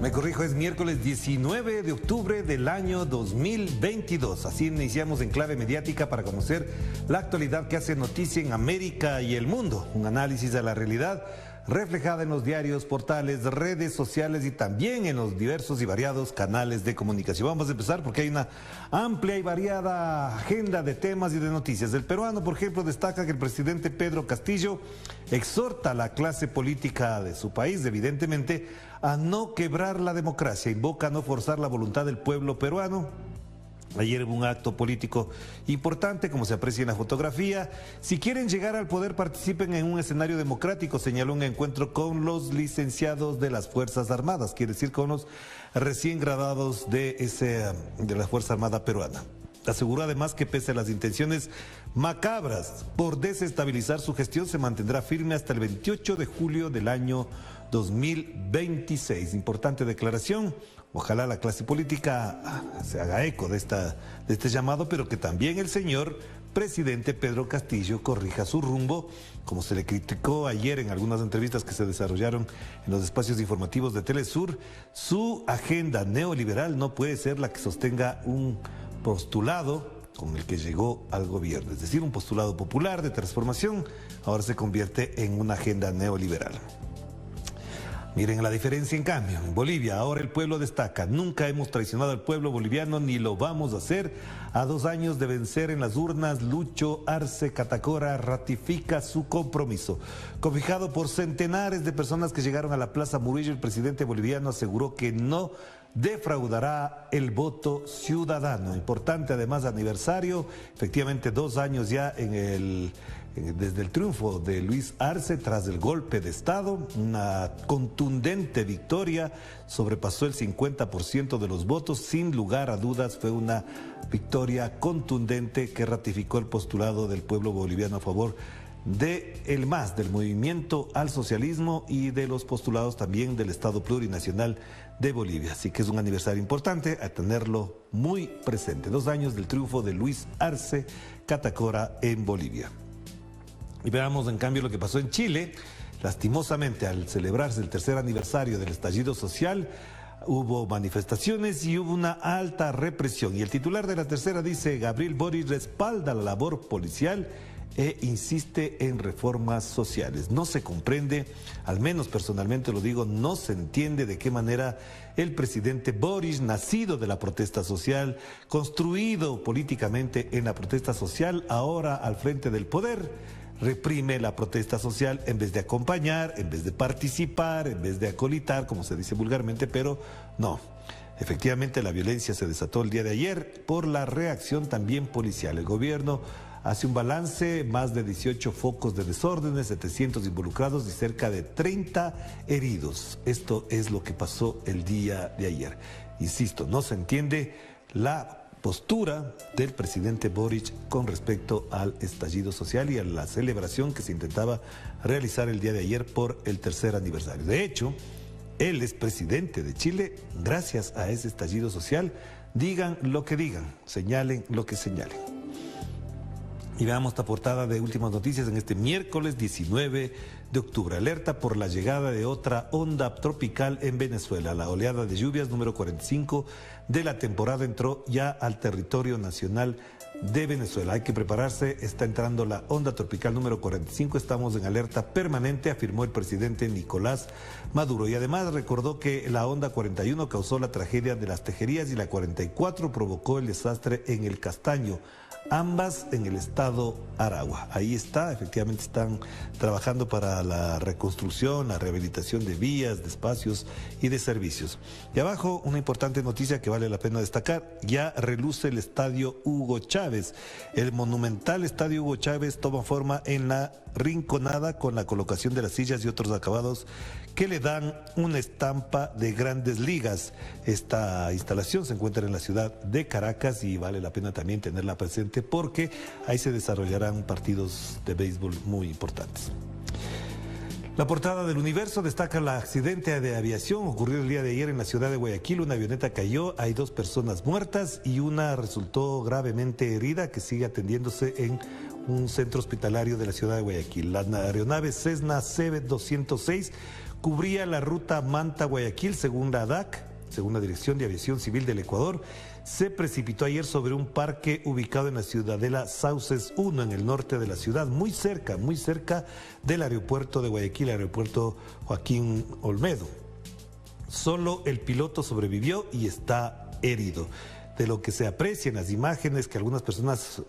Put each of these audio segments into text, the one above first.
Me corrijo, es miércoles 19 de octubre del año 2022. Así iniciamos en clave mediática para conocer la actualidad que hace noticia en América y el mundo. Un análisis de la realidad reflejada en los diarios, portales, redes sociales y también en los diversos y variados canales de comunicación. Vamos a empezar porque hay una amplia y variada agenda de temas y de noticias. El peruano, por ejemplo, destaca que el presidente Pedro Castillo exhorta a la clase política de su país, evidentemente, a no quebrar la democracia, invoca a no forzar la voluntad del pueblo peruano. Ayer hubo un acto político importante, como se aprecia en la fotografía. Si quieren llegar al poder, participen en un escenario democrático, señaló un encuentro con los licenciados de las Fuerzas Armadas, quiere decir con los recién graduados de la Fuerza Armada peruana. Aseguró además que pese a las intenciones macabras por desestabilizar su gestión, se mantendrá firme hasta el 28 de julio del año 2026. Importante declaración. Ojalá la clase política se haga eco de este llamado, pero que también el señor presidente Pedro Castillo corrija su rumbo, como se le criticó ayer en algunas entrevistas que se desarrollaron en los espacios informativos de Telesur. Su agenda neoliberal no puede ser la que sostenga un postulado con el que llegó al gobierno, es decir, un postulado popular de transformación, ahora se convierte en una agenda neoliberal. Miren la diferencia en cambio. En Bolivia, ahora el pueblo destaca. Nunca hemos traicionado al pueblo boliviano ni lo vamos a hacer. A 2 años de vencer en las urnas, Lucho Arce Catacora ratifica su compromiso. Cobijado por centenares de personas que llegaron a la Plaza Murillo, el presidente boliviano aseguró que no defraudará el voto ciudadano. Importante además aniversario, efectivamente 2 años ya desde el triunfo de Luis Arce tras el golpe de Estado. Una contundente victoria, sobrepasó el 50% de los votos, sin lugar a dudas fue una victoria contundente que ratificó el postulado del pueblo boliviano a favor del MAS, del movimiento al socialismo y de los postulados también del Estado plurinacional de Bolivia. Así que es un aniversario importante a tenerlo muy presente. 2 años del triunfo de Luis Arce Catacora en Bolivia. Y veamos en cambio lo que pasó en Chile. Lastimosamente, al celebrarse el 3er aniversario del estallido social, hubo manifestaciones y hubo una alta represión. Y el titular de la Tercera dice: Gabriel Boric respalda la labor policial e insiste en reformas sociales. No se comprende, al menos personalmente lo digo, no se entiende de qué manera el presidente Boric, nacido de la protesta social, construido políticamente en la protesta social, ahora al frente del poder, reprime la protesta social en vez de acompañar, en vez de participar, en vez de acolitar, como se dice vulgarmente, pero no. Efectivamente, la violencia se desató el día de ayer por la reacción también policial. El gobierno hace un balance: más de 18 focos de desórdenes, 700 involucrados y cerca de 30 heridos. Esto es lo que pasó el día de ayer. Insisto, no se entiende la postura del presidente Boric con respecto al estallido social y a la celebración que se intentaba realizar el día de ayer por el 3er aniversario. De hecho, él es presidente de Chile gracias a ese estallido social. Digan lo que digan, señalen lo que señalen. Y veamos esta portada de Últimas Noticias en este miércoles 19 de octubre. Alerta por la llegada de otra onda tropical en Venezuela. La oleada de lluvias número 45 de la temporada entró ya al territorio nacional de Venezuela. Hay que prepararse, está entrando la onda tropical número 45, estamos en alerta permanente, afirmó el presidente Nicolás Maduro. Y además recordó que la onda 41 causó la tragedia de las Tejerías y la 44 provocó el desastre en el Castaño, ambas en el estado Aragua. Ahí está, efectivamente están trabajando para la reconstrucción, la rehabilitación de vías, de espacios y de servicios. Y abajo una importante noticia que vale la pena destacar: ya reluce el estadio Hugo Chávez. El monumental estadio Hugo Chávez toma forma en la Rinconada con la colocación de las sillas y otros acabados que le dan una estampa de Grandes Ligas. Esta instalación se encuentra en la ciudad de Caracas y vale la pena también tenerla presente porque ahí se desarrollarán partidos de béisbol muy importantes. La portada del Universo destaca el accidente de aviación ocurrido el día de ayer en la ciudad de Guayaquil. Una avioneta cayó, hay 2 personas muertas y una resultó gravemente herida que sigue atendiéndose en un centro hospitalario de la ciudad de Guayaquil. La aeronave Cessna C-206 cubría la ruta Manta-Guayaquil, según la ADAC, según la Dirección de Aviación Civil del Ecuador. Se precipitó ayer sobre un parque ubicado en la ciudadela Sauces 1, en el norte de la ciudad, muy cerca del aeropuerto de Guayaquil, aeropuerto Joaquín Olmedo. Solo el piloto sobrevivió y está herido. De lo que se aprecia en las imágenes que algunas personas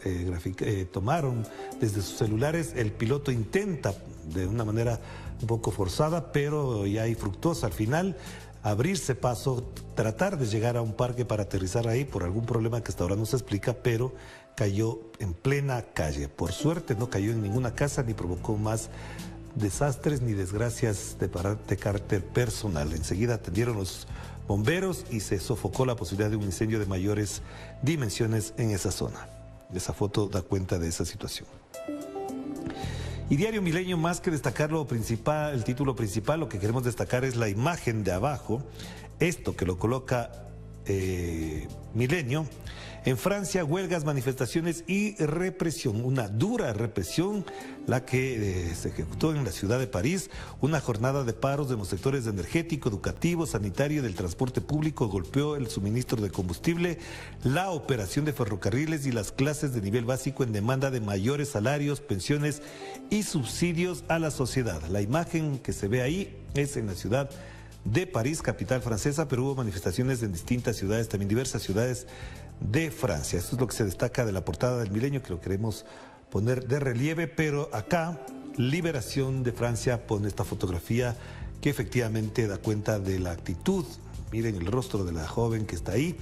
tomaron desde sus celulares, el piloto intenta de una manera un poco forzada, pero ya infructuosa al final, abrirse paso, tratar de llegar a un parque para aterrizar ahí por algún problema que hasta ahora no se explica, pero cayó en plena calle. Por suerte no cayó en ninguna casa ni provocó más desastres ni desgracias de carácter personal. Enseguida atendieron los bomberos y se sofocó la posibilidad de un incendio de mayores dimensiones en esa zona. Esa foto da cuenta de esa situación. Y Diario Milenio, más que destacar lo principal, el título principal, lo que queremos destacar es la imagen de abajo, esto que lo coloca Milenio. En Francia, huelgas, manifestaciones y represión, una dura represión la que se ejecutó en la ciudad de París, una jornada de paros de los sectores energético, educativo, sanitario y del transporte público golpeó el suministro de combustible, la operación de ferrocarriles y las clases de nivel básico en demanda de mayores salarios, pensiones y subsidios a la sociedad. La imagen que se ve ahí es en la ciudad de París, capital francesa, pero hubo manifestaciones en distintas ciudades, también diversas ciudades de Francia. Esto es lo que se destaca de la portada del Milenio, que lo queremos poner de relieve, pero acá Liberación de Francia pone esta fotografía que efectivamente da cuenta de la actitud. Miren el rostro de la joven que está ahí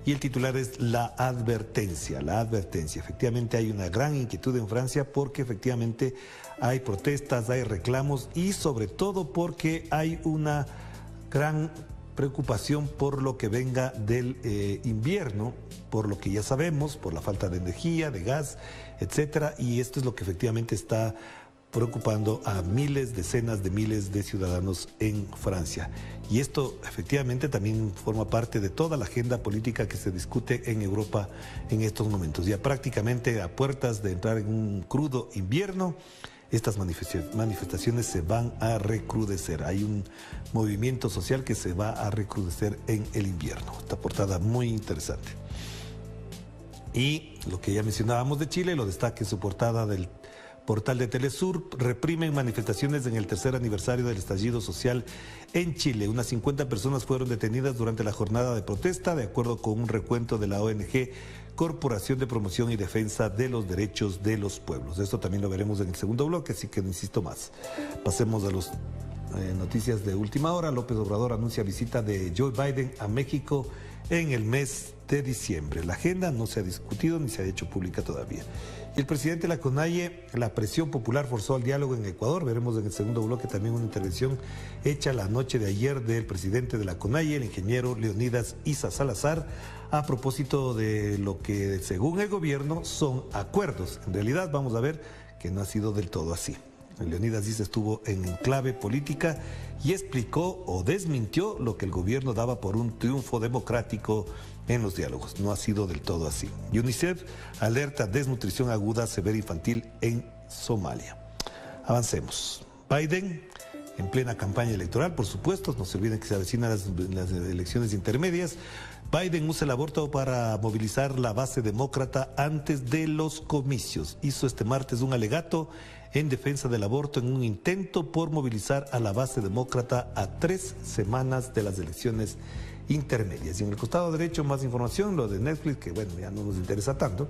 y el titular es la advertencia. Efectivamente hay una gran inquietud en Francia porque efectivamente hay protestas, hay reclamos y sobre todo porque hay una gran preocupación por lo que venga del invierno, por lo que ya sabemos, por la falta de energía, de gas, etcétera, y esto es lo que efectivamente está preocupando a miles, decenas de miles de ciudadanos en Francia. Y esto efectivamente también forma parte de toda la agenda política que se discute en Europa en estos momentos. Ya prácticamente a puertas de entrar en un crudo invierno, estas manifestaciones se van a recrudecer. Hay un movimiento social que se va a recrudecer en el invierno. Esta portada muy interesante. Y lo que ya mencionábamos de Chile, lo destaca en su portada del portal de Telesur, reprimen manifestaciones en el tercer aniversario del estallido social en Chile. Unas 50 personas fueron detenidas durante la jornada de protesta, de acuerdo con un recuento de la ONG Corporación de Promoción y Defensa de los Derechos de los Pueblos. Esto también lo veremos en el segundo bloque, así que no insisto más. Pasemos a las noticias de última hora. López Obrador anuncia visita de Joe Biden a México en el mes de diciembre. La agenda no se ha discutido ni se ha hecho pública todavía. Y el presidente de la CONAIE, la presión popular forzó al diálogo en Ecuador. Veremos en el segundo bloque también una intervención hecha la noche de ayer del presidente de la CONAIE, el ingeniero Leonidas Issa Salazar, a propósito de lo que según el gobierno son acuerdos. En realidad vamos a ver que no ha sido del todo así. Leonidas Issa estuvo en clave política y explicó o desmintió lo que el gobierno daba por un triunfo democrático en los diálogos. No ha sido del todo así. UNICEF alerta desnutrición aguda severa infantil en Somalia. Avancemos. Biden, en plena campaña electoral, por supuesto, no se olviden que se avecinan las elecciones intermedias. Biden usa el aborto para movilizar la base demócrata antes de los comicios. Hizo este martes un alegato en defensa del aborto en un intento por movilizar a la base demócrata a 3 semanas de las elecciones intermedias. Y en el costado derecho más información, lo de Netflix, que bueno, ya no nos interesa tanto,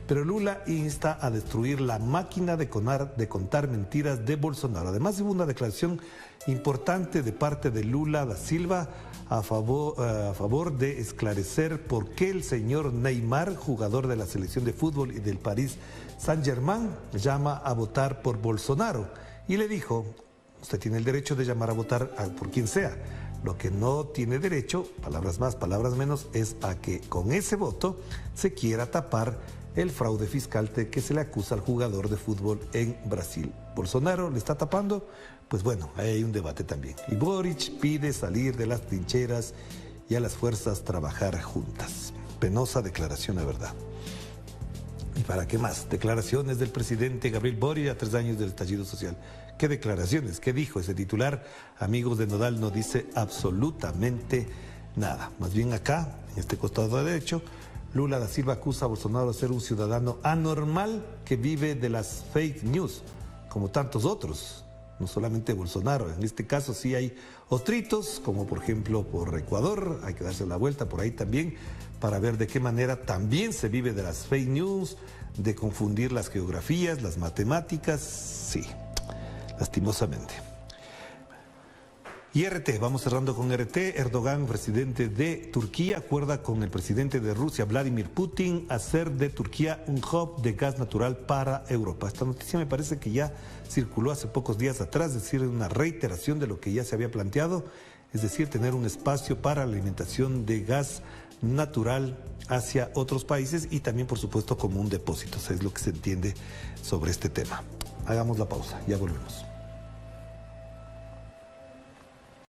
pero Lula insta a destruir la máquina de contar mentiras de Bolsonaro. Además hubo una declaración importante de parte de Lula da Silva a favor de esclarecer por qué el señor Neymar, jugador de la selección de fútbol y del Paris Saint-Germain, llama a votar por Bolsonaro. Y le dijo, usted tiene el derecho de llamar a votar por quien sea. Lo que no tiene derecho, palabras más, palabras menos, es a que con ese voto se quiera tapar el fraude fiscal que se le acusa al jugador de fútbol en Brasil. ¿Bolsonaro le está tapando? Pues bueno, ahí hay un debate también. Y Boric pide salir de las trincheras y a las fuerzas trabajar juntas. Penosa declaración, la verdad. Y ¿Para qué más? Declaraciones del presidente Gabriel Boric a 3 años del estallido social. ¿Qué declaraciones? ¿Qué dijo ese titular? Amigos de Nodal, no dice absolutamente nada. Más bien acá, en este costado derecho, Lula da Silva acusa a Bolsonaro de ser un ciudadano anormal que vive de las fake news, como tantos otros. No solamente Bolsonaro, en este caso sí hay otritos, como por ejemplo por Ecuador, hay que darse la vuelta por ahí también, para ver de qué manera también se vive de las fake news, de confundir las geografías, las matemáticas, sí, lastimosamente. Y RT, vamos cerrando con RT. Erdogan, presidente de Turquía, acuerda con el presidente de Rusia, Vladimir Putin, hacer de Turquía un hub de gas natural para Europa. Esta noticia me parece que ya circuló hace pocos días atrás, es decir, una reiteración de lo que ya se había planteado, es decir, tener un espacio para la alimentación de gas natural hacia otros países y también, por supuesto, como un depósito. O sea, es lo que se entiende sobre este tema. Hagamos la pausa, ya volvemos.